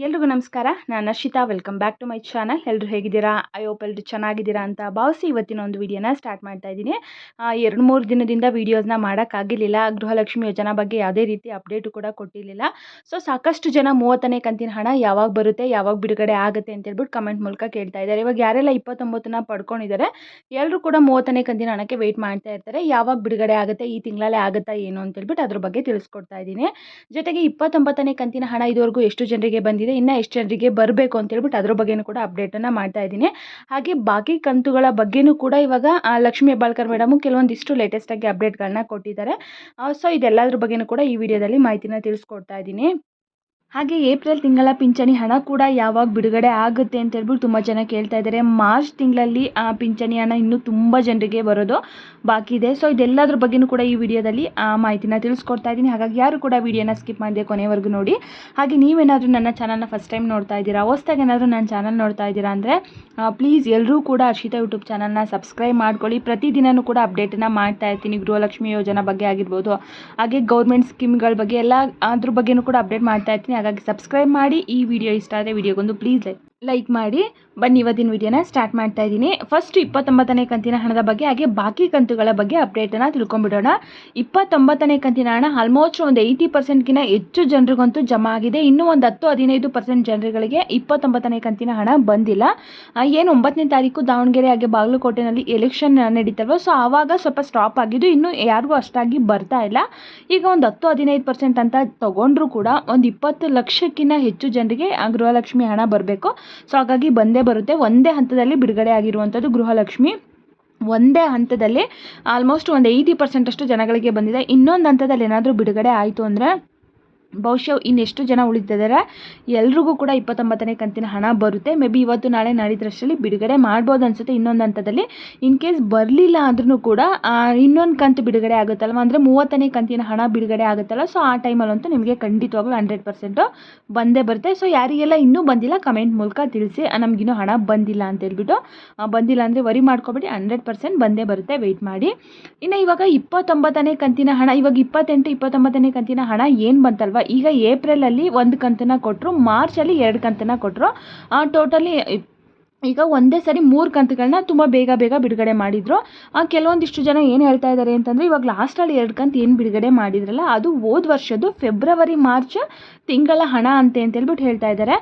ಎಲ್ರಿಗೂ ನಮಸ್ಕಾರ. ನಾನು Harshitha. Welcome back to my channel. ಎಲ್ಲರೂ ಹೇಗಿದ್ದೀರಾ? ಐ ಹೋಪ್ ಎಲ್ಲರೂ ಚೆನ್ನಾಗಿದ್ದೀರಾ ಅಂತ ಭಾವಿಸಿ ಇವತ್ತಿನ ಒಂದು ವಿಡಿಯೋನ ಸ್ಟಾರ್ಟ್ ಮಾಡ್ತಾ ಇದ್ದೀನಿ. 2-3 ದಿನದಿಂದ ವೀಡಿಯೋಸ್ನ ಮಾಡೋಕ್ಕಾಗಿರಲಿಲ್ಲ. ಗೃಹಲಕ್ಷ್ಮಿ ಯೋಜನಾ ಬಗ್ಗೆ ಯಾವುದೇ ರೀತಿ ಅಪ್ಡೇಟು ಕೂಡ ಕೊಟ್ಟಿರಲಿಲ್ಲ. ಸೊ ಸಾಕಷ್ಟು ಜನ 30ನೇ ಕಂತಿನ ಹಣ ಯಾವಾಗ ಬರುತ್ತೆ, ಯಾವಾಗ ಬಿಡುಗಡೆ ಆಗುತ್ತೆ ಅಂತ ಹೇಳ್ಬಿಟ್ಟು ಕಮೆಂಟ್ ಮೂಲಕ ಕೇಳ್ತಾ ಇದ್ದಾರೆ. ಇವಾಗ ಯಾರೆಲ್ಲ 29ನ ಪಡ್ಕೊಂಡಿದ್ದಾರೆ ಎಲ್ಲರೂ ಕೂಡ 30ನೇ ಕಂತಿನ ಹಣಕ್ಕೆ ವೆಯ್ಟ್ ಮಾಡ್ತಾ ಇರ್ತಾರೆ. ಯಾವಾಗ ಬಿಡುಗಡೆ ಆಗುತ್ತೆ, ಈ ತಿಂಗಳಲ್ಲೇ ಆಗುತ್ತಾ ಏನು ಅಂತ ಹೇಳ್ಬಿಟ್ಟು ಅದ್ರ ಬಗ್ಗೆ ತಿಳಿಸ್ಕೊಡ್ತಾ ಇದ್ದೀನಿ. ಜೊತೆಗೆ 29ನೇ ಕಂತಿನ ಹಣ ಇದುವರೆಗೂ ಎಷ್ಟು ಜನರಿಗೆ ಬಂದಿದೆ, ಇನ್ನು ಎಷ್ಟು ಜನರಿಗೆ ಬರಬೇಕು ಅಂತ ಹೇಳ್ಬಿಟ್ಟು ಅದ್ರ ಬಗ್ಗೆನೂ ಕೂಡ ಅಪ್ಡೇಟನ್ನು ಮಾಡ್ತಾ ಇದ್ದೀನಿ. ಹಾಗೆ ಬಾಕಿ ಕಂತುಗಳ ಬಗ್ಗೆನೂ ಕೂಡ ಇವಾಗ ಲಕ್ಷ್ಮೀ ಹೆಬ್ಬಾಳ್ಕರ್ ಮೇಡಮು ಕೆಲವೊಂದಿಷ್ಟು ಲೇಟೆಸ್ಟ್ ಆಗಿ ಅಪ್ಡೇಟ್ಗಳನ್ನ ಕೊಟ್ಟಿದ್ದಾರೆ. ಸೊ ಇದೆಲ್ಲದ್ರ ಬಗ್ಗೆನೂ ಕೂಡ ಈ ವಿಡಿಯೋದಲ್ಲಿ ಮಾಹಿತಿನ ತಿಳಿಸ್ಕೊಡ್ತಾ ಇದ್ದೀನಿ. ಹಾಗೆ ಏಪ್ರಿಲ್ ತಿಂಗಳ ಪಿಂಚಣಿ ಹಣ ಕೂಡ ಯಾವಾಗ ಬಿಡುಗಡೆ ಆಗುತ್ತೆ ಅಂತ ಹೇಳ್ಬಿಟ್ಟು ತುಂಬ ಜನ ಕೇಳ್ತಾ ಇದ್ದಾರೆ. ಮಾರ್ಚ್ ತಿಂಗಳಲ್ಲಿ ಪಿಂಚಣಿ ಹಣ ಇನ್ನೂ ತುಂಬ ಜನರಿಗೆ ಬರೋದು ಬಾಕಿ ಇದೆ. ಸೊ ಇದೆಲ್ಲದ್ರ ಬಗ್ಗೆನೂ ಕೂಡ ಈ ವಿಡಿಯೋದಲ್ಲಿ ಮಾಹಿತಿನ ತಿಳಿಸ್ಕೊಡ್ತಾ ಇದ್ದೀನಿ. ಹಾಗಾಗಿ ಯಾರು ಕೂಡ ವಿಡಿಯೋನ ಸ್ಕಿಪ್ ಮಾಡದೆ ಕೊನೆವರೆಗೂ ನೋಡಿ. ಹಾಗೆ ನೀವೇನಾದರೂ ನನ್ನ ಚಾನಲ್ನ ಫಸ್ಟ್ ಟೈಮ್ ನೋಡ್ತಾ ಇದ್ದೀರಾ, ಹೊಸದಾಗಿ ಏನಾದರೂ ನನ್ನ ಚಾನಲ್ ನೋಡ್ತಾ ಇದ್ದೀರಾ ಅಂದರೆ ಪ್ಲೀಸ್ ಎಲ್ಲರೂ ಕೂಡ ಹರ್ಷಿತಾ ಯೂಟ್ಯೂಬ್ ಚಾನಲ್ನ ಸಬ್ಸ್ಕ್ರೈಬ್ ಮಾಡ್ಕೊಳ್ಳಿ. ಪ್ರತಿದಿನವೂ ಕೂಡ ಅಪ್ಡೇಟನ್ನು ಮಾಡ್ತಾ ಇರ್ತೀನಿ. ಗೃಹಲಕ್ಷ್ಮಿ ಯೋಜನಾ ಬಗ್ಗೆ ಆಗಿರ್ಬೋದು, ಹಾಗೆ ಗೌರ್ಮೆಂಟ್ ಸ್ಕೀಮ್ಗಳ ಬಗ್ಗೆ ಎಲ್ಲ ಅದ್ರ ಬಗ್ಗೆನೂ ಕೂಡ ಅಪ್ಡೇಟ್ ಮಾಡ್ತಾ ಇರ್ತೀನಿ. ಹಾಗಾಗಿ ಸಬ್ಸ್ಕ್ರೈಬ್ ಮಾಡಿ. ಈ ವಿಡಿಯೋ ಇಷ್ಟ ಆದರೆ ವಿಡಿಯೋಗೊಂದು ಪ್ಲೀಸ್ ಲೈಕ್ ಮಾಡಿ. ಬನ್ನಿ ಇವತ್ತಿನ ವಿಡಿಯೋನ ಸ್ಟಾರ್ಟ್ ಮಾಡ್ತಾ ಇದ್ದೀನಿ. ಫಸ್ಟ್ 29ನೇ ಕಂತಿನ ಹಣದ ಬಗ್ಗೆ ಹಾಗೆ ಬಾಕಿ ಕಂತುಗಳ ಬಗ್ಗೆ ಅಪ್ಡೇಟನ್ನು ತಿಳ್ಕೊಂಡ್ಬಿಡೋಣ. 29ನೇ ಕಂತಿನ ಹಣ ಆಲ್ಮೋಸ್ಟ್ ಒಂದು 80%ಗಿಂತ ಹೆಚ್ಚು ಜನರಿಗಂತೂ ಜಮಾ ಆಗಿದೆ. ಇನ್ನೂ ಒಂದು 10-15% ಜನರುಗಳಿಗೆ 29ನೇ ಕಂತಿನ ಹಣ ಬಂದಿಲ್ಲ. ಏನು 9ನೇ ತಾರೀಕು ದಾವಣಗೆರೆ ಹಾಗೆ ಬಾಗಲಕೋಟೆನಲ್ಲಿ ಎಲೆಕ್ಷನ್ ನಡೀತಲ್ವ, ಸೊ ಆವಾಗ ಸ್ವಲ್ಪ ಸ್ಟಾಪ್ ಆಗಿದ್ದು, ಇನ್ನೂ ಯಾರಿಗೂ ಅಷ್ಟಾಗಿ ಬರ್ತಾ ಇಲ್ಲ. ಈಗ ಒಂದು 10-15% ಅಂತ ತಗೊಂಡ್ರೂ ಕೂಡ ಒಂದು 20 ಲಕ್ಷಕ್ಕಿಂತ ಹೆಚ್ಚು ಜನರಿಗೆ ಗೃಹಲಕ್ಷ್ಮಿ ಹಣ ಬರಬೇಕು. ಸೊ ಹಾಗಾಗಿ ಬಂದೇ ಬರುತ್ತೆ. ಒಂದೇ ಹಂತದಲ್ಲಿ ಬಿಡುಗಡೆ ಆಗಿರುವಂಥದ್ದು ಗೃಹಲಕ್ಷ್ಮಿ. ಒಂದೇ ಹಂತದಲ್ಲಿ ಆಲ್ಮೋಸ್ಟ್ ಒಂದು 80% ಅಷ್ಟು ಜನಗಳಿಗೆ ಬಂದಿದೆ. ಇನ್ನೊಂದು ಹಂತದಲ್ಲಿ ಏನಾದರೂ ಬಿಡುಗಡೆ ಆಯಿತು ಅಂದರೆ ಬಹುಶಃ ಇನ್ನೆಷ್ಟು ಜನ ಉಳಿತಿದ್ದಾರೆ ಎಲ್ರಿಗೂ ಕೂಡ 29ನೇ ಕಂತಿನ ಹಣ ಬರುತ್ತೆ. ಮೇ ಬಿ ಇವತ್ತು ನಾಳೆ ನಾಡಿದ್ರಷ್ಟರಲ್ಲಿ ಬಿಡುಗಡೆ ಮಾಡ್ಬೋದು ಅನಿಸುತ್ತೆ. ಇನ್ನೊಂದು ಹಂತದಲ್ಲಿ ಇನ್ ಕೇಸ್ ಬರಲಿಲ್ಲ ಅಂದ್ರೂ ಕೂಡ ಇನ್ನೊಂದು ಕಂತು ಬಿಡುಗಡೆ ಆಗುತ್ತಲ್ವ, ಅಂದರೆ 30ನೇ ಕಂತಿನ ಹಣ ಬಿಡುಗಡೆ ಆಗುತ್ತಲ್ಲ, ಸೊ ಆ ಟೈಮಲ್ಲಂತೂ ನಿಮಗೆ ಖಂಡಿತವಾಗ್ಲೂ 100% ಬಂದೇ ಬರುತ್ತೆ. ಸೊ ಯಾರಿಗೆಲ್ಲ ಇನ್ನೂ ಬಂದಿಲ್ಲ ಕಮೆಂಟ್ ಮೂಲಕ ತಿಳಿಸಿ, ನಮಗಿನ್ನೂ ಹಣ ಬಂದಿಲ್ಲ ಅಂತ ಹೇಳ್ಬಿಟ್ಟು. ಬಂದಿಲ್ಲ ಅಂದರೆ ವರಿ ಮಾಡ್ಕೊಬೇಡಿ, 100% ಬಂದೇ ಬರುತ್ತೆ, ವೆಯ್ಟ್ ಮಾಡಿ. ಇನ್ನು ಇವಾಗ 29ನೇ ಕಂತಿನ ಹಣ, ಇವಾಗ 28-29ನೇ ಕಂತಿನ ಹಣ ಏನು ಬಂತಲ್ವ, ಈಗ ಏಪ್ರಿಲಲ್ಲಿ 1 ಕಂತನ್ನ ಕೊಟ್ಟರು, ಮಾರ್ಚಲ್ಲಿ 2 ಕಂತನ್ನ ಕೊಟ್ಟರು. ಟೋಟಲಿ ಈಗ ಒಂದೇ ಸರಿ 3 ಕಂತುಗಳನ್ನ ತುಂಬ ಬೇಗ ಬಿಡುಗಡೆ ಮಾಡಿದರು. ಕೆಲವೊಂದಿಷ್ಟು ಜನ ಏನು ಹೇಳ್ತಾ ಇದ್ದಾರೆ ಅಂತಂದರೆ, ಇವಾಗ ಲಾಸ್ಟಲ್ಲಿ 2 ಕಂತು ಏನು ಬಿಡುಗಡೆ ಮಾಡಿದ್ರಲ್ಲ ಅದು ಹೋದ ವರ್ಷದ್ದು ಫೆಬ್ರವರಿ ಮಾರ್ಚ್ ತಿಂಗಳ ಹಣ ಅಂತ ಹೇಳ್ಬಿಟ್ಟು ಹೇಳ್ತಾ ಇದ್ದಾರೆ.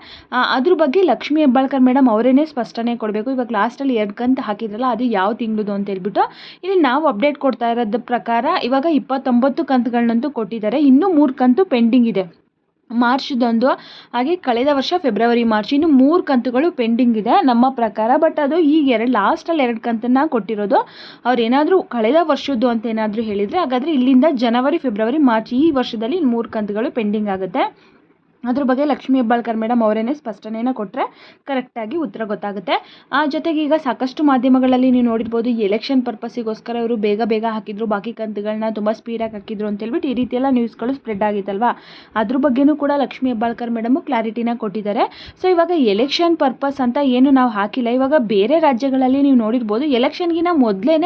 ಅದ್ರ ಬಗ್ಗೆ ಲಕ್ಷ್ಮೀ ಹೆಬ್ಬಾಳ್ಕರ್ ಮೇಡಮ್ ಅವರೇನೇ ಸ್ಪಷ್ಟನೆ ಕೊಡಬೇಕು. ಇವಾಗ ಲಾಸ್ಟಲ್ಲಿ 2 ಕಂತು ಹಾಕಿದ್ರಲ್ಲ ಅದು ಯಾವ ತಿಂಗಳದು ಅಂತ ಹೇಳ್ಬಿಟ್ಟು. ಇಲ್ಲಿ ನಾವು ಅಪ್ಡೇಟ್ ಕೊಡ್ತಾ ಇರೋದ್ರ ಪ್ರಕಾರ ಇವಾಗ 29 ಕಂತುಗಳನ್ನಂತೂ ಕೊಟ್ಟಿದ್ದಾರೆ. ಇನ್ನೂ 3 ಕಂತು ಪೆಂಡಿಂಗ್ ಇದೆ, ಮಾರ್ಚ್ದೊಂದು ಹಾಗೆ ಕಳೆದ ವರ್ಷ ಫೆಬ್ರವರಿ ಮಾರ್ಚ್, ಇನ್ನು 3 ಕಂತುಗಳು ಪೆಂಡಿಂಗ್ ಇದೆ ನಮ್ಮ ಪ್ರಕಾರ. ಬಟ್ ಅದು ಈಗ ಲಾಸ್ಟಲ್ಲಿ 2 ಕಂತನ್ನು ಕೊಟ್ಟಿರೋದು. ಅವ್ರು ಏನಾದರೂ ಕಳೆದ ವರ್ಷದ್ದು ಅಂತ ಏನಾದರೂ ಹೇಳಿದರೆ ಹಾಗಾದರೆ ಇಲ್ಲಿಂದ ಜನವರಿ ಫೆಬ್ರವರಿ ಮಾರ್ಚ್ ಈ ವರ್ಷದಲ್ಲಿ 3 ಕಂತುಗಳು ಪೆಂಡಿಂಗ್ ಆಗುತ್ತೆ. ಅದ್ರ ಬಗ್ಗೆ ಲಕ್ಷ್ಮೀ ಹೆಬ್ಬಾಳ್ಕರ್ ಮೇಡಮ್ ಅವರೇನೇ ಸ್ಪಷ್ಟನೆಯನ್ನು ಕೊಟ್ಟರೆ ಕರೆಕ್ಟಾಗಿ ಉತ್ತರ ಗೊತ್ತಾಗುತ್ತೆ. ಜೊತೆಗೆ ಈಗ ಸಾಕಷ್ಟು ಮಾಧ್ಯಮಗಳಲ್ಲಿ ನೀವು ನೋಡಿರ್ಬೋದು, ಎಲೆಕ್ಷನ್ ಪರ್ಪಸ್ಸಿಗೋಸ್ಕರ ಇವರು ಬೇಗ ಹಾಕಿದ್ರು, ಬಾಕಿ ಕಂತುಗಳನ್ನ ತುಂಬ ಸ್ಪೀಡಾಗಿ ಹಾಕಿದ್ರು ಅಂತ ಹೇಳ್ಬಿಟ್ಟು ಈ ರೀತಿಯೆಲ್ಲ ನ್ಯೂಸ್ಗಳು ಸ್ಪ್ರೆಡ್ ಆಗಿತ್ತಲ್ವಾ. ಅದ್ರ ಬಗ್ಗೆನೂ ಕೂಡ ಲಕ್ಷ್ಮೀ ಹೆಬ್ಬಾಳ್ಕರ್ ಮೇಡಮು ಕ್ಲಾರಿಟಿನ ಕೊಟ್ಟಿದ್ದಾರೆ. ಸೊ ಇವಾಗ ಎಲೆಕ್ಷನ್ ಪರ್ಪಸ್ ಅಂತ ಏನು ನಾವು ಹಾಕಿಲ್ಲ. ಇವಾಗ ಬೇರೆ ರಾಜ್ಯಗಳಲ್ಲಿ ನೀವು ನೋಡಿರ್ಬೋದು, ಎಲೆಕ್ಷನ್ಗಿನ ಮೊದಲೇ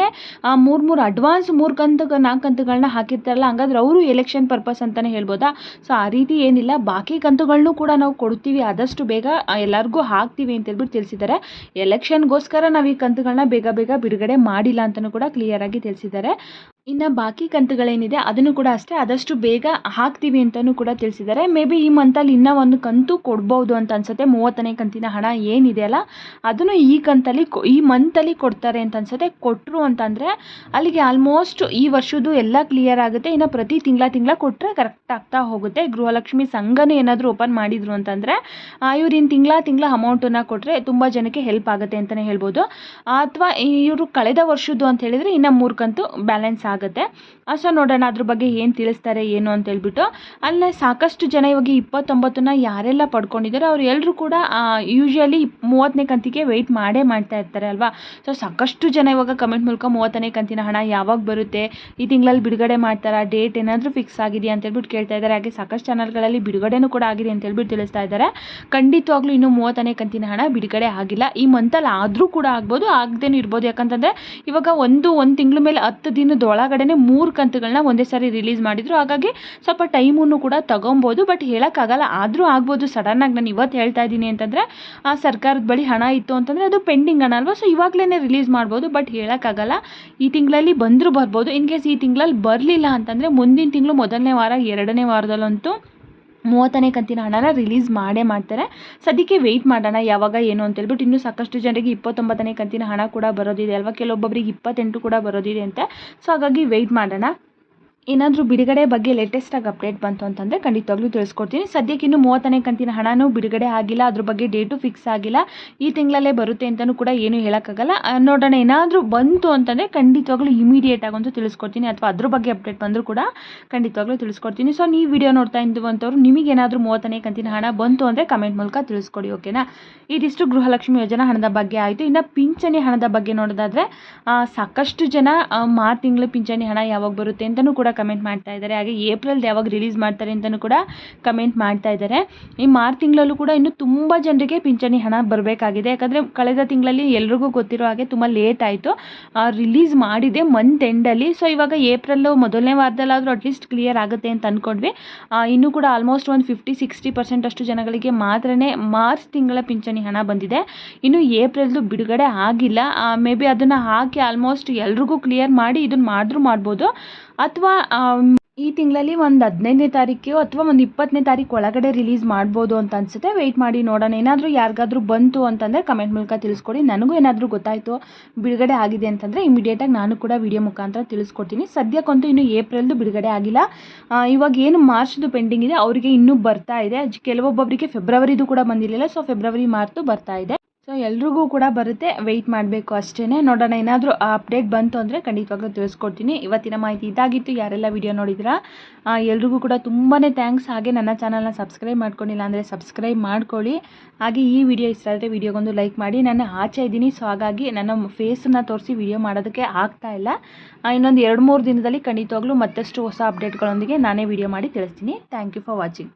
3 ಅಡ್ವಾನ್ಸ್ 3 ಕಂತು 4 ಕಂತುಗಳನ್ನ ಹಾಕಿರ್ತಾರಲ್ಲ, ಹಂಗಾದ್ರೆ ಅವರು ಎಲೆಕ್ಷನ್ ಪರ್ಪಸ್ ಅಂತಲೇ ಹೇಳ್ಬೋದಾ. ಸೊ ಆ ರೀತಿ ಏನಿಲ್ಲ, ಬಾಕಿ ಕಂತುಗಳನ್ನು ಕೂಡ ನಾವು ಕೊಡ್ತೀವಿ, ಆದಷ್ಟು ಬೇಗ ಎಲ್ಲರಿಗೂ ಹಾಕ್ತೀವಿ ಅಂತ ಹೇಳ್ಬಿಟ್ಟು ತಿಳಿಸಿದ್ದಾರೆ. ಎಲೆಕ್ಷನ್ಗೋಸ್ಕರ ನಾವು ಈ ಕಂತುಗಳನ್ನ ಬೇಗ ಬಿಡುಗಡೆ ಮಾಡಿಲ್ಲ ಅಂತಲೂ ಕೂಡ ಕ್ಲಿಯರ್ ಆಗಿ ತಿಳಿಸಿದ್ದಾರೆ. ಇನ್ನು ಬಾಕಿ ಕಂತುಗಳೇನಿದೆ ಅದನ್ನು ಕೂಡ ಅಷ್ಟೇ ಆದಷ್ಟು ಬೇಗ ಹಾಕ್ತೀವಿ ಅಂತಲೂ ಕೂಡ ತಿಳಿಸಿದ್ದಾರೆ. ಮೇ ಬಿ ಈ ಮಂತಲ್ಲಿ ಇನ್ನೂ ಒಂದು ಕಂತು ಕೊಡ್ಬೋದು ಅಂತ ಅನ್ಸುತ್ತೆ. 30ನೇ ಕಂತಿನ ಹಣ ಏನಿದೆ ಅಲ್ಲ ಅದನ್ನು ಈ ಮಂತಲ್ಲಿ ಕೊಡ್ತಾರೆ ಅಂತ ಅನ್ಸುತ್ತೆ. ಕೊಟ್ಟರು ಅಂತಂದರೆ ಅಲ್ಲಿಗೆ ಆಲ್ಮೋಸ್ಟ್ ಈ ವರ್ಷದ್ದು ಎಲ್ಲ ಕ್ಲಿಯರ್ ಆಗುತ್ತೆ. ಇನ್ನು ಪ್ರತಿ ತಿಂಗಳ ಕೊಟ್ಟರೆ ಕರೆಕ್ಟ್ ಆಗ್ತಾ ಹೋಗುತ್ತೆ. ಗೃಹಲಕ್ಷ್ಮಿ ಸಂಘನೇ ಏನಾದರೂ ಓಪನ್ ಮಾಡಿದ್ರು ಅಂತಂದರೆ ಇವ್ರು ಇನ್ನು ತಿಂಗಳ ಅಮೌಂಟನ್ನು ಕೊಟ್ಟರೆ ತುಂಬ ಜನಕ್ಕೆ ಹೆಲ್ಪ್ ಆಗುತ್ತೆ ಅಂತಲೇ ಹೇಳ್ಬೋದು. ಅಥವಾ ಇವರು ಕಳೆದ ವರ್ಷದ್ದು ಅಂತ ಹೇಳಿದರೆ ಇನ್ನು 3 ಕಂತು ಬ್ಯಾಲೆನ್ಸ್ ಆಗುತ್ತೆ. ಸೊ ನೋಡೋಣ ಅದ್ರ ಬಗ್ಗೆ ಏನು ತಿಳಿಸ್ತಾರೆ ಏನು ಅಂತ ಹೇಳ್ಬಿಟ್ಟು. ಅಲ್ಲೇ ಸಾಕಷ್ಟು ಜನ ಇವಾಗ 29ನ ಯಾರೆಲ್ಲ ಪಡ್ಕೊಂಡಿದ್ದಾರೆ ಅವ್ರು ಎಲ್ಲರೂ ಕೂಡ ಯೂಶ್ವಲಿ 30ನೇ ಕಂತಿಗೆ ವೆಯ್ಟ್ ಮಾಡ್ತಾ ಇರ್ತಾರೆ ಅಲ್ವಾ. ಸೊ ಸಾಕಷ್ಟು ಜನ ಇವಾಗ ಕಮೆಂಟ್ ಮೂಲಕ 30ನೇ ಕಂತಿನ ಹಣ ಯಾವಾಗ ಬರುತ್ತೆ, ಈ ತಿಂಗಳಲ್ಲಿ ಬಿಡುಗಡೆ ಮಾಡ್ತಾರಾ, ಡೇಟ್ ಏನಾದರೂ ಫಿಕ್ಸ್ ಆಗಿದೆಯಾ ಅಂತ ಹೇಳ್ಬಿಟ್ಟು ಕೇಳ್ತಾ ಇದ್ದಾರೆ. ಹಾಗೆ ಸಾಕಷ್ಟು ಚಾನಲ್ಗಳಲ್ಲಿ ಬಿಡುಗಡೆನೂ ಕೂಡ ಆಗಿದೆ ಅಂತ ಹೇಳ್ಬಿಟ್ಟು ತಿಳಿಸ್ತಾ ಇದ್ದಾರೆ. ಖಂಡಿತವಾಗ್ಲೂ ಇನ್ನೂ 30ನೇ ಕಂತಿನ ಹಣ ಬಿಡುಗಡೆ ಆಗಿಲ್ಲ. ಈ ಮಂತಲ್ಲಿ ಆದರೂ ಕೂಡ ಆಗ್ಬೋದು, ಆಗದೇನೂ ಇರ್ಬೋದು. ಯಾಕಂತಂದರೆ ಇವಾಗ ಒಂದು ತಿಂಗಳ ಮೇಲೆ 10 ದಿನದೊಳಗೆ ಒಳಗಡೆ 3 ಕಂತುಗಳನ್ನ ಒಂದೇ ಸಾರಿ ರಿಲೀಸ್ ಮಾಡಿದ್ರು. ಹಾಗಾಗಿ ಸ್ವಲ್ಪ ಟೈಮನ್ನು ಕೂಡ ತಗೊಬೋದು. ಬಟ್ ಹೇಳೋಕ್ಕಾಗಲ್ಲ, ಆದರೂ ಆಗ್ಬೋದು. ಸಡನ್ನಾಗಿ ನಾನು ಇವತ್ತು ಹೇಳ್ತಾ ಇದ್ದೀನಿ ಅಂತಂದರೆ ಸರ್ಕಾರದ ಬಳಿ ಹಣ ಇತ್ತು ಅಂತಂದರೆ ಅದು ಪೆಂಡಿಂಗ್ ಹಣ ಅಲ್ವಾ, ಸೊ ಇವಾಗಲೇ ರಿಲೀಸ್ ಮಾಡ್ಬೋದು. ಬಟ್ ಹೇಳೋಕ್ಕಾಗಲ್ಲ, ಈ ತಿಂಗಳಲ್ಲಿ ಬಂದರೂ ಬರ್ಬೋದು. ಇನ್ ಕೇಸ್ ಈ ತಿಂಗಳಲ್ಲಿ ಬರಲಿಲ್ಲ ಅಂತಂದರೆ ಮುಂದಿನ ತಿಂಗಳು ಮೊದಲನೇ ವಾರ 2ನೇ ವಾರದಲ್ಲಂತೂ 30ನೇ ಕಂತಿನ ಹಣನ ರಿಲೀಸ್ ಮಾಡ್ತಾರೆ. ಸದ್ಯಕ್ಕೆ ವೆಯ್ಟ್ ಮಾಡೋಣ ಯಾವಾಗ ಏನು ಅಂತ ಹೇಳ್ಬಿಟ್ಟು. ಇನ್ನೂ ಸಾಕಷ್ಟು ಜನರಿಗೆ 29ನೇ ಕಂತಿನ ಹಣ ಕೂಡ ಬರೋದಿದೆ ಅಲ್ವಾ, ಕೆಲವೊಬ್ಬರಿಗೆ 28 ಕೂಡ ಬರೋದಿದೆ ಅಂತೆ. ಸೊ ಹಾಗಾಗಿ ವೆಯ್ಟ್ ಮಾಡೋಣ. ಏನಾದರೂ ಬಿಡುಗಡೆ ಬಗ್ಗೆ ಲೇಟೆಸ್ಟಾಗಿ ಅಪ್ಡೇಟ್ ಬಂತು ಅಂತಂದರೆ ಖಂಡಿತವಾಗ್ಲೂ ತಿಳಿಸ್ಕೊಡ್ತೀನಿ. ಸದ್ಯಕ್ಕೆ ಇನ್ನೂ 30ನೇ ಕಂತಿನ ಹಣನೂ ಬಿಡುಗಡೆ ಆಗಿಲ್ಲ, ಅದ್ರ ಬಗ್ಗೆ ಡೇಟು ಫಿಕ್ಸ್ ಆಗಿಲ್ಲ. ಈ ತಿಂಗಳಲ್ಲೇ ಬರುತ್ತೆ ಅಂತಲೂ ಕೂಡ ಏನೂ ಹೇಳೋಕ್ಕಾಗಲ್ಲ. ನೋಡೋಣ, ಏನಾದರೂ ಬಂತು ಅಂತಂದರೆ ಖಂಡಿತವಾಗ್ಲೂ ಇಮಿಡಿಯೇಟಾಗಂತೂ ತಿಳಿಸ್ಕೊಡ್ತೀನಿ. ಅಥವಾ ಅದ್ರ ಬಗ್ಗೆ ಅಪ್ಡೇಟ್ ಬಂದರೂ ಕೂಡ ಖಂಡಿತವಾಗ್ಲೂ ತಿಳಿಸ್ಕೊಡ್ತೀನಿ. ಸೊ ನೀವು ವಿಡಿಯೋ ನೋಡ್ತಾ ಇದ್ದಂಥವ್ರು ನಿಮಗೇನಾದರೂ 30ನೇ ಕಂತಿನ ಹಣ ಬಂತು ಅಂದರೆ ಕಮೆಂಟ್ ಮೂಲಕ ತಿಳಿಸ್ಕೊಡಿ, ಓಕೆನಾ. ಇದಿಷ್ಟು ಗೃಹಲಕ್ಷ್ಮಿ ಯೋಜನಾ ಹಣದ ಬಗ್ಗೆ ಆಯಿತು. ಇನ್ನು ಪಿಂಚಣಿ ಹಣದ ಬಗ್ಗೆ ನೋಡೋದಾದರೆ ಸಾಕಷ್ಟು ಜನ ಮಾರ್ಚ್ ತಿಂಗಳು ಪಿಂಚಣಿ ಹಣ ಯಾವಾಗ ಬರುತ್ತೆ ಅಂತಲೂ ಕೂಡ ಕಮೆಂಟ್ ಮಾಡ್ತಾ ಇದ್ದಾರೆ. ಹಾಗೆ ಏಪ್ರಿಲ್ದು ಯಾವಾಗ ರಿಲೀಸ್ ಮಾಡ್ತಾರೆ ಅಂತಲೂ ಕೂಡ ಕಮೆಂಟ್ ಮಾಡ್ತಾ ಇದ್ದಾರೆ. ಈ ಮಾರ್ಚ್ ತಿಂಗಳಲ್ಲೂ ಕೂಡ ಇನ್ನೂ ತುಂಬ ಜನರಿಗೆ ಪಿಂಚಣಿ ಹಣ ಬರಬೇಕಾಗಿದೆ. ಯಾಕಂದರೆ ಕಳೆದ ತಿಂಗಳಲ್ಲಿ ಎಲ್ರಿಗೂ ಗೊತ್ತಿರೋ ಹಾಗೆ ತುಂಬ ಲೇಟ್ ಆಯಿತು, ರಿಲೀಸ್ ಮಾಡಿದೆ ಮಂತ್ ಎಂಡಲ್ಲಿ. ಸೊ ಇವಾಗ ಏಪ್ರಿಲ್ಲು ಮೊದಲನೇ ವಾರದಲ್ಲಾದರೂ ಅಟ್ಲೀಸ್ಟ್ ಕ್ಲಿಯರ್ ಆಗುತ್ತೆ ಅಂತ ಅಂದ್ಕೊಂಡ್ವಿ. ಇನ್ನೂ ಕೂಡ ಆಲ್ಮೋಸ್ಟ್ ಒಂದು 50-60% ಅಷ್ಟು ಜನಗಳಿಗೆ ಮಾತ್ರನೇ ಮಾರ್ಚ್ ತಿಂಗಳ ಪಿಂಚಣಿ ಹಣ ಬಂದಿದೆ. ಇನ್ನು ಏಪ್ರಿಲ್ದು ಬಿಡುಗಡೆ ಆಗಿಲ್ಲ. ಮೇ ಬಿ ಅದನ್ನು ಹಾಕಿ ಆಲ್ಮೋಸ್ಟ್ ಎಲ್ರಿಗೂ ಕ್ಲಿಯರ್ ಮಾಡಿ ಇದನ್ನು ಮಾಡ್ಬೋದು. ಅಥವಾ ಈ ತಿಂಗಳಲ್ಲಿ ಒಂದು 15ನೇ ತಾರೀಕು ಅಥವಾ ಒಂದು 20ನೇ ತಾರೀಕು ಒಳಗಡೆ ರಿಲೀಸ್ ಮಾಡ್ಬೋದು ಅಂತ ಅನಿಸುತ್ತೆ. ವೆಯ್ಟ್ ಮಾಡಿ ನೋಡೋಣ. ಏನಾದರೂ ಯಾರಿಗಾದ್ರೂ ಬಂತು ಅಂತಂದರೆ ಕಮೆಂಟ್ ಮೂಲಕ ತಿಳಿಸ್ಕೊಡಿ. ನನಗೂ ಏನಾದರೂ ಗೊತ್ತಾಯಿತು ಬಿಡುಗಡೆ ಆಗಿದೆ ಅಂತಂದರೆ ಇಮಿಡಿಯೇಟಾಗಿ ನಾನು ಕೂಡ ವಿಡಿಯೋ ಮುಖಾಂತರ ತಿಳಿಸ್ಕೊಡ್ತೀನಿ. ಸದ್ಯಕ್ಕಂತೂ ಇನ್ನೂ ಏಪ್ರಿಲ್ದು ಬಿಡುಗಡೆ ಆಗಿಲ್ಲ. ಇವಾಗ ಏನು ಮಾರ್ಚ್ದು ಪೆಂಡಿಂಗ್ ಇದೆ ಅವರಿಗೆ ಇನ್ನೂ ಬರ್ತಾ ಇದೆ. ಕೆಲವೊಬ್ಬೊಬ್ಬರಿಗೆ ಫೆಬ್ರವರಿದು ಕೂಡ ಬಂದಿರಲಿಲ್ಲ. ಸೊ ಫೆಬ್ರವರಿ ಮಾರ್ಚು ಬರ್ತಾ ಇದೆ. ಸೊ ಎಲ್ರಿಗೂ ಕೂಡ ಬರುತ್ತೆ, ವೆಯ್ಟ್ ಮಾಡಬೇಕು ಅಷ್ಟೇ. ನೋಡೋಣ, ಏನಾದರೂ ಅಪ್ಡೇಟ್ ಬಂತು ಅಂದರೆ ಖಂಡಿತವಾಗ್ಲೂ ತಿಳಿಸ್ಕೊಡ್ತೀನಿ. ಇವತ್ತಿನ ಮಾಹಿತಿ ಇದಾಗಿತ್ತು. ಯಾರೆಲ್ಲ ವಿಡಿಯೋ ನೋಡಿದ್ರಾ ಎಲ್ರಿಗೂ ಕೂಡ ತುಂಬಾ ಥ್ಯಾಂಕ್ಸ್. ಹಾಗೆ ನನ್ನ ಚಾನಲ್ನ ಸಬ್ಸ್ಕ್ರೈಬ್ ಮಾಡ್ಕೊಂಡಿಲ್ಲ ಅಂದರೆ ಸಬ್ಸ್ಕ್ರೈಬ್ ಮಾಡ್ಕೊಳ್ಳಿ. ಹಾಗೆ ಈ ವಿಡಿಯೋ ಇಷ್ಟ ಆದರೆ ವಿಡಿಯೋಗೊಂದು ಲೈಕ್ ಮಾಡಿ. ನಾನು ಆಚೆ ಇದ್ದೀನಿ, ಸೊ ಹಾಗಾಗಿ ನನ್ನ ಫೇಸನ್ನು ತೋರಿಸಿ ವಿಡಿಯೋ ಮಾಡೋದಕ್ಕೆ ಆಗ್ತಾ ಇಲ್ಲ. ಇನ್ನೊಂದು 2-3 ದಿನದಲ್ಲಿ ಖಂಡಿತವಾಗ್ಲೂ ಮತ್ತಷ್ಟು ಹೊಸ ಅಪ್ಡೇಟ್ಗಳೊಂದಿಗೆ ನಾನೇ ವಿಡಿಯೋ ಮಾಡಿ ತಿಳಿಸ್ತೀನಿ. Thank you for watching.